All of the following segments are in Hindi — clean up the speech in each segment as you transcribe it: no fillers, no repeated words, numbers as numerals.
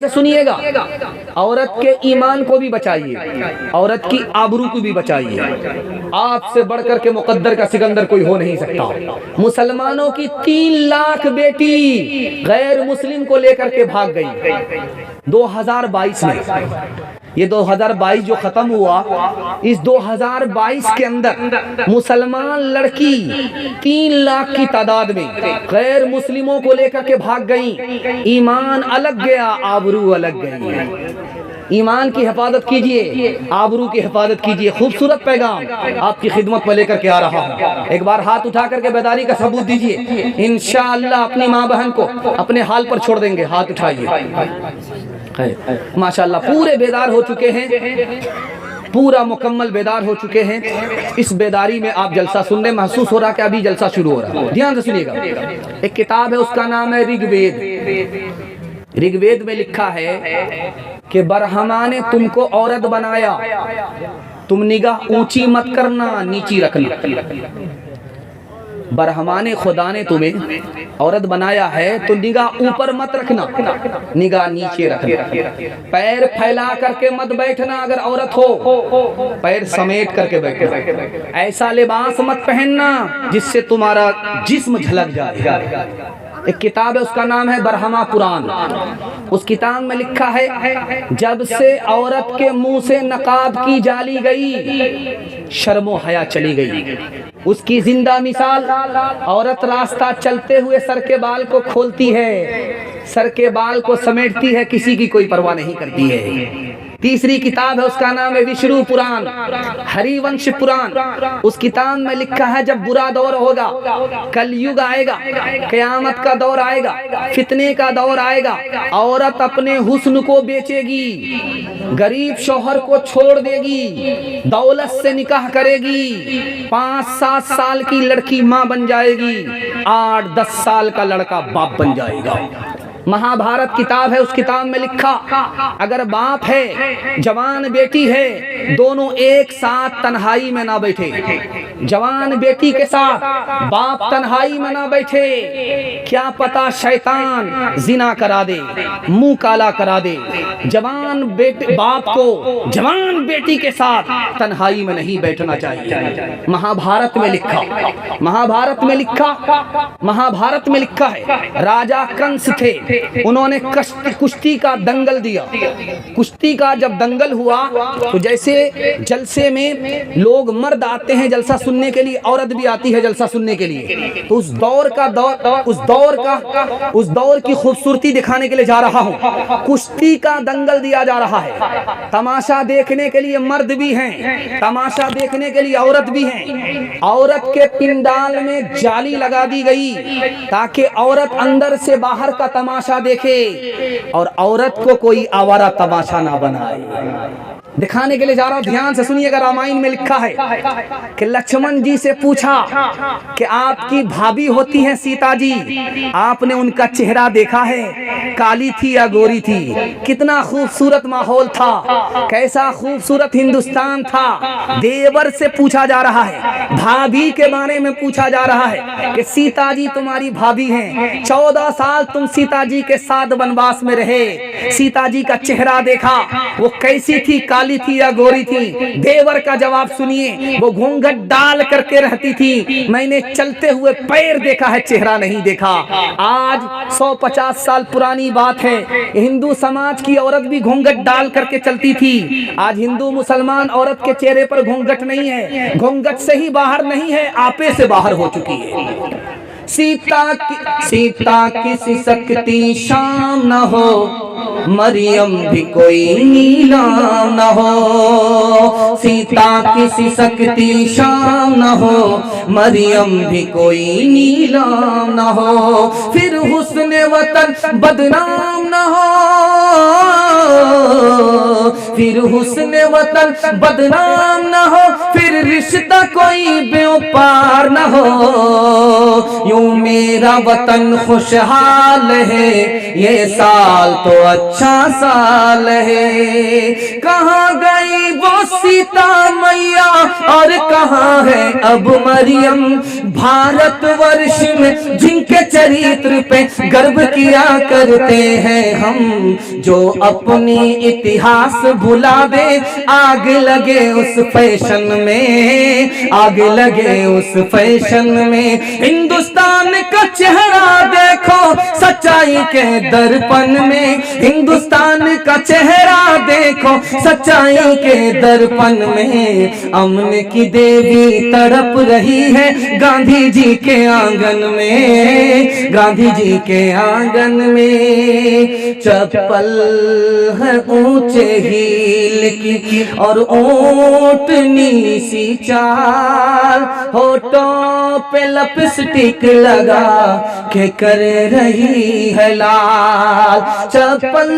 सुनिएगा, औरत के ईमान को भी बचाइए, औरत की आबरू को भी बचाइए। आपसे बढ़कर के मुकद्दर का सिकंदर कोई हो नहीं सकता। मुसलमानों की 3 लाख बेटी गैर मुस्लिम को लेकर के भाग गई 2022 में। ये 2022 जो खत्म हुआ, इस 2022 के अंदर मुसलमान लड़की 3 लाख की तादाद में गैर मुस्लिमों को लेकर के भाग गई। ईमान अलग गया, आबरू अलग गई। ईमान की हिफाजत कीजिए, आबरू की हिफाजत कीजिए। खूबसूरत पैगाम आपकी खिदमत में लेकर के आ रहा हूँ। एक बार हाथ उठा करके बेदारी का सबूत दीजिए, इंशाअल्लाह अपनी माँ बहन को अपने हाल पर छोड़ देंगे। हाथ उठाइए। माशाअल्लाह पूरे बेदार हो चुके हैं, पूरा मुकम्मल बेदार हो चुके हैं। इस बेदारी में आप जलसा सुनने महसूस हो रहा है कि अभी जलसा शुरू हो रहा है। ध्यान से सुनिएगा। एक किताब है, उसका नाम है ऋग्वेद। ऋग्वेद में लिखा है कि बरहमा ने तुमको औरत बनाया, तुम निगाह ऊंची मत करना, नीची रखना। बरहमा ने, खुदा ने तुम्हें औरत बनाया है तो निगाह ऊपर मत रखना, निगाह नीचे रखना। पैर फैला करके मत बैठना, अगर औरत हो पैर समेट करके बैठना। ऐसा लिबास मत पहनना जिससे तुम्हारा जिस्म झलक जाए। एक किताब है, उसका नाम है बरहमा कुरान। उस किताब में लिखा है, जब से औरत के मुंह से नकाब की जाली गई, शर्मो हया चली गई। उसकी जिंदा मिसाल, औरत रास्ता चलते हुए सर के बाल को खोलती है, सर के बाल को समेटती है, किसी की कोई परवाह नहीं करती है। तीसरी किताब है, उसका नाम है विष्णु पुराण, हरिवंश पुराण। उस किताब में लिखा है, जब बुरा दौर होगा, कलयुग आएगा, कयामत का दौर आएगा, फितने का दौर आएगा, औरत अपने हुस्न को बेचेगी, गरीब शौहर को छोड़ देगी, दौलत से निकाह करेगी, 5-7 साल की लड़की माँ बन जाएगी, 8-10 साल का लड़का बाप बन जाएगा। महाभारत किताब है, उस किताब में लिखा, अगर बाप है, जवान बेटी है, दोनों एक साथ तन्हाई में ना बैठे। जवान बेटी के साथ बाप तन्हाई में ना बैठे, क्या पता शैतान जिना करा दे, मुंह काला करा दे। जवान बेटे बाप को जवान बेटी के साथ तन्हाई में नहीं बैठना चाहिए। महाभारत में लिखा, महाभारत में लिखा, महाभारत में लिखा है, राजा कंस थे, उन्होंने कुश्ती का दंगल दिया। कुश्ती का जब दंगल हुआ तो जैसे जलसे में लोग मर्द आते हैं जलसा सुनने के लिए, औरत भी आती है जलसा सुनने के लिए, तो उस दौर की खूबसूरती दिखाने के लिए जा रहा हूँ। कुश्ती का दंगल दिया जा रहा है, तमाशा देखने के लिए मर्द भी हैं, तमाशा देखने के लिए औरत भी हैं। औरत के पिंडाल में जाली लगा दी गई ताकि औरत अंदर से बाहर का तमाशा देखे और औरत को कोई आवारा तमाशा ना बनाए। दिखाने के लिए जा रहा हूं, ध्यान से सुनिएगा। रामायण में लिखा है कि लक्ष्मण जी से पूछा कि आपकी भाभी होती हैं सीता जी, आपने उनका चेहरा देखा है, काली थी या गोरी थी? कितना खूबसूरत माहौल था, कैसा खूबसूरत हिंदुस्तान था। देवर से पूछा जा रहा है, भाभी के बारे में पूछा जा रहा है कि सीता जी तुम्हारी भाभी हैं, 14 साल तुम सीता जी के साथ वनवास में रहे, सीता जी का चेहरा देखा, वो कैसी थी, काली थी या गोरी थी? देवर का जवाब सुनिए, वो घूंघट डाल करके रहती थी, मैंने चलते हुए पैर देखा है, चेहरा नहीं देखा। आज 150 साल पुरानी बात है, हिंदू समाज की औरत भी घूंघट डाल करके चलती थी। आज हिंदू मुसलमान औरत के चेहरे पर घूंघट नहीं है, घूंघट से ही बाहर नहीं है, आपे से बाहर हो चुकी है। सीता किसी शक्ति शाम न हो, मरियम भी कोई नीलाम न हो। सीता किसी शक्ति शाम न हो, मरियम भी कोई नीलाम न हो। फिर हुस्न वतन बदनाम न हो, फिर हुस्न वतन बदनाम न हो, फिर रिश्ता कोई बेपार न हो। यूं मेरा वतन खुशहाल है, ये साल तो अच्छा साल है। कहाँ गई वो सीता मैया और कहाँ है अब मरियम, भारतवर्ष में जिनके चरित्र पे गर्व किया करते हैं हम। जो अपनी इतिहास भुला दे, आग लगे उस फैशन में, आग लगे उस फैशन में। हिंदुस्तान का चेहरा देखो सच्चाई के दर्पण में, हिंदुस्तान का चेहरा देखो सच्चाई के दर्पण में। अमन की देवी तड़प रही है गांधी जी के आंगन में, गांधी जी के आंगन में। चप्पल है ऊंचे हील की और ऊंटनी सी चाल, होठों पे लिपस्टिक लगा के कर रही है लाल। चप्पल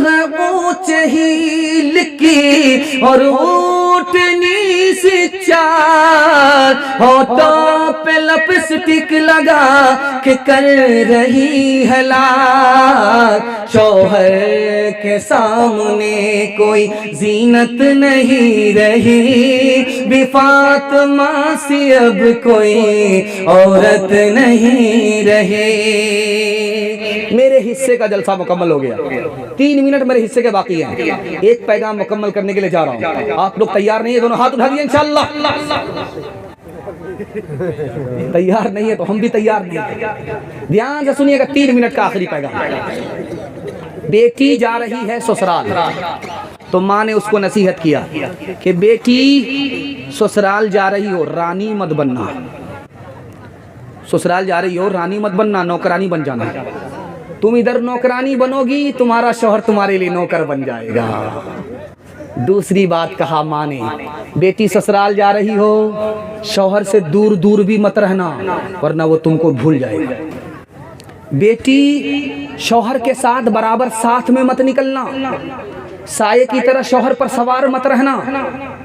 है ऊंचे हील की और ऊंटनी सी चाल, होठों पे लिपस्टिक लगा के कर रही है लाल। शौहर के सामने कोई जीनत नहीं रही, फातिमा सी अब कोई औरत नहीं रही। मेरे हिस्से का जलसा मुकम्मल हो गया, 3 मिनट मेरे हिस्से के बाकी हैं। एक पैगाम मुकम्मल करने के लिए जा रहा हूँ। आप लोग तैयार नहीं है? दोनों हाथ उठा दिए इंशाअल्लाह। तैयार नहीं है तो हम भी तैयार नहीं। ध्यान से सुनिएगा, 3 मिनट का आखिरी पैगाम। बेटी जा रही है ससुराल, तो माँ ने उसको नसीहत किया कि बेटी ससुराल जा रही हो, रानी मत बनना। ससुराल जा रही हो, रानी मत बनना, नौकरानी बन जाना। तुम इधर नौकरानी बनोगी, तुम्हारा शौहर तुम्हारे लिए नौकर बन जाएगा। दूसरी बात कहा माँ ने, बेटी ससुराल जा रही हो, शौहर से दूर दूर भी मत रहना, वरना वो तुमको भूल जाएगा। बेटी शौहर के साथ बराबर साथ में मत निकलना, साये की तरह शौहर पर सवार मत रहना,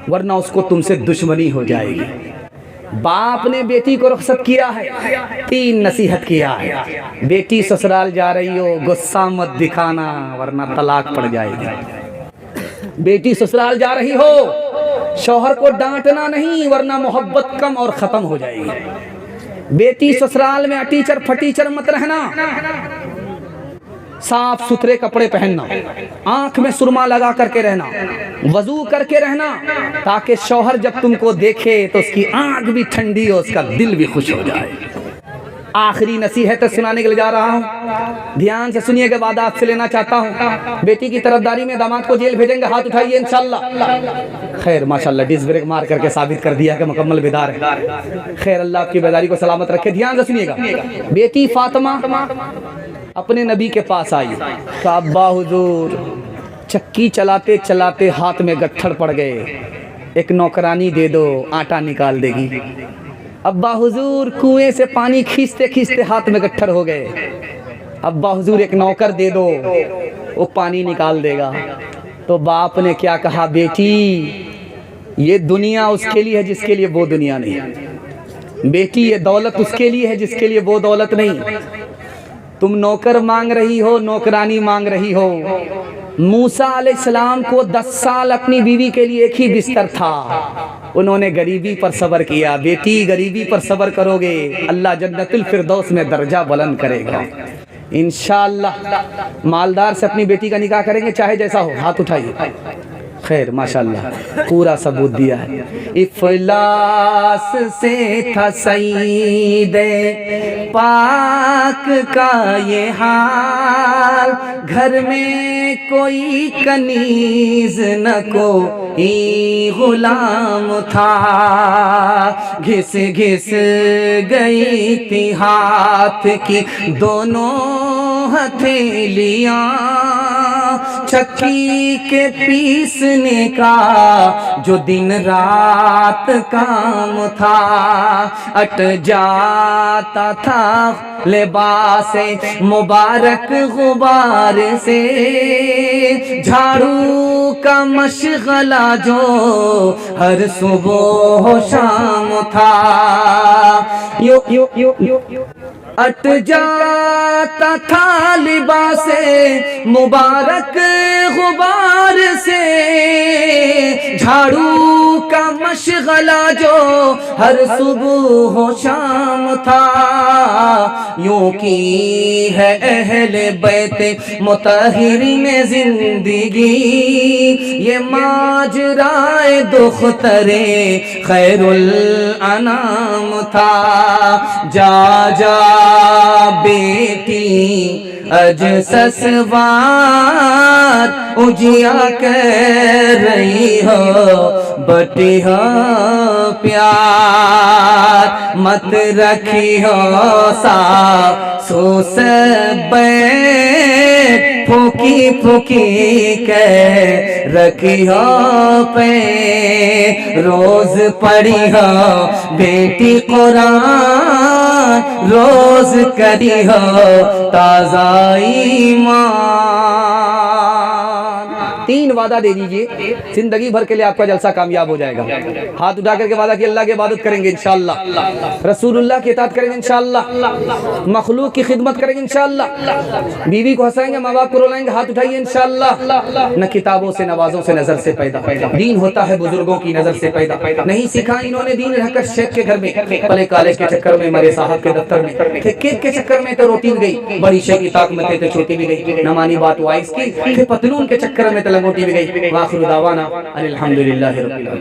वरना उसको तुमसे दुश्मनी हो जाएगी। बाप ने बेटी को रुखसत किया है, 3 नसीहत किया है। बेटी ससुराल जा रही हो, गुस्सा मत दिखाना, वरना तलाक पड़ जाएगी। बेटी ससुराल जा रही हो, शौहर को डांटना नहीं, वरना मोहब्बत कम और खत्म हो जाएगी। बेटी ससुराल में अटीचर फटीचर मत रहना, साफ सुथरे कपड़े पहनना, आंख में सुरमा लगा करके रहना, वजू करके रहना, ताकि शौहर जब तुमको देखे तो उसकी आंख भी ठंडी हो, उसका दिल भी खुश हो जाए। आखिरी नसीहत सुनाने के लिए जा रहा हूँ, ध्यान से सुनिएगा, बाद आपसे लेना चाहता हूँ। बेटी की तरफदारी में दामाद को जेल भेजेंगे, हाथ उठाइए इंशाअल्लाह। खैर माशाअल्लाह, डिस्क ब्रेक मार करके साबित कर दिया कि मुकम्मल बेदार है। खैर अल्लाह आपकी बेदारी को सलामत रखे। ध्यान से सुनिएगा, बेटी फातिमा अपने नबी के पास आई, कहा अब्बा हुजूर, चक्की चलाते चलाते हाथ में गट्ठर पड़ गए, एक नौकरानी दे दो, आटा निकाल देगी। अब्बा हुजूर, कुएं से पानी खींचते खींचते हाथ में गट्ठर हो गए, अब्बा हुजूर एक नौकर दे दो, वो पानी निकाल देगा। तो बाप ने क्या कहा, बेटी ये दुनिया उसके लिए है जिसके लिए वो दुनिया नहीं। बेटी ये दौलत उसके लिए है जिसके लिए वो दौलत नहीं। तुम नौकर मांग रही हो, नौकरानी मांग रही हो। मूसा अलैहिस्सलाम को 10 साल अपनी बीवी के लिए एक ही बिस्तर था, उन्होंने गरीबी पर सब्र किया। बेटी गरीबी पर सब्र करोगे, अल्लाह जन्नतुल फिरदौस में दर्जा बुलंद करेगा इंशाअल्लाह। मालदार से अपनी बेटी का निकाह करेंगे, चाहे जैसा हो, हाथ उठाइए। खैर माशाअल्लाह, पूरा सबूत दिया है। इफलास से था सईदे पाक का ये हाल, घर में कोई कनीज न कोई गुलाम था, घिस घिस गई थी हाथ की दोनों हथेलियां, चक्की के पीसने का जो दिन रात काम था, अट जाता था लिबास मुबारक गुबार से। झाड़ू का मशगला जो हर सुबह शाम था, यो यो यो यो अट जाता था लिबास मुबारक गुबार से। झाड़ू का मशगला जो हर सुबह हो शाम था, यूं की है अहले बैत मुतहिरीन जिंदगी, ये माजराए दुख्तरे खैरुल अनाम था। जा जा बेटी अज ससवार उजिया कह रही हो, बटी हो प्यार मत रखी हो सासू से बैठ, फूकी फूकी कह रखी हो पे। रोज पढ़ी हो बेटी कुरान, रोज करी हो ताजा ईमान। 3 वादा दे दीजिए, जिंदगी भर के लिए आपका जलसा कामयाब हो जाएगा। हाथ उठा करके वादा कि अल्लाह की इबादत करेंगे इंशाअल्लाह, रसूलुल्लाह की इताअत करेंगे इंशाअल्लाह, मखलूक की खिदमत करेंगे इंशाअल्लाह, बीवी को हंसाएंगे, माँ बाप को रुलाएंगे, हाथ उठाइए इंशाअल्लाह। न किताबों से नवाजों से नजर से पैदा, दीन होता है बुजुर्गों की नजर से पैदा। नहीं सीखा इन्होंने दीन रहकर शेख के घर में, पले काले के चक्कर में मरे साहब के दफ्तर में, केक के चक्कर में तो रोटी भी गई, बड़ी शेख की ताक में थे तो छोटी भी गई, न मानी बात वाइस की, पतलून के चक्कर में तो लंगोटी भी गई। वाखिर दावाना अनिल हम्दुलिल्लाहि रब्बिल आलमीन।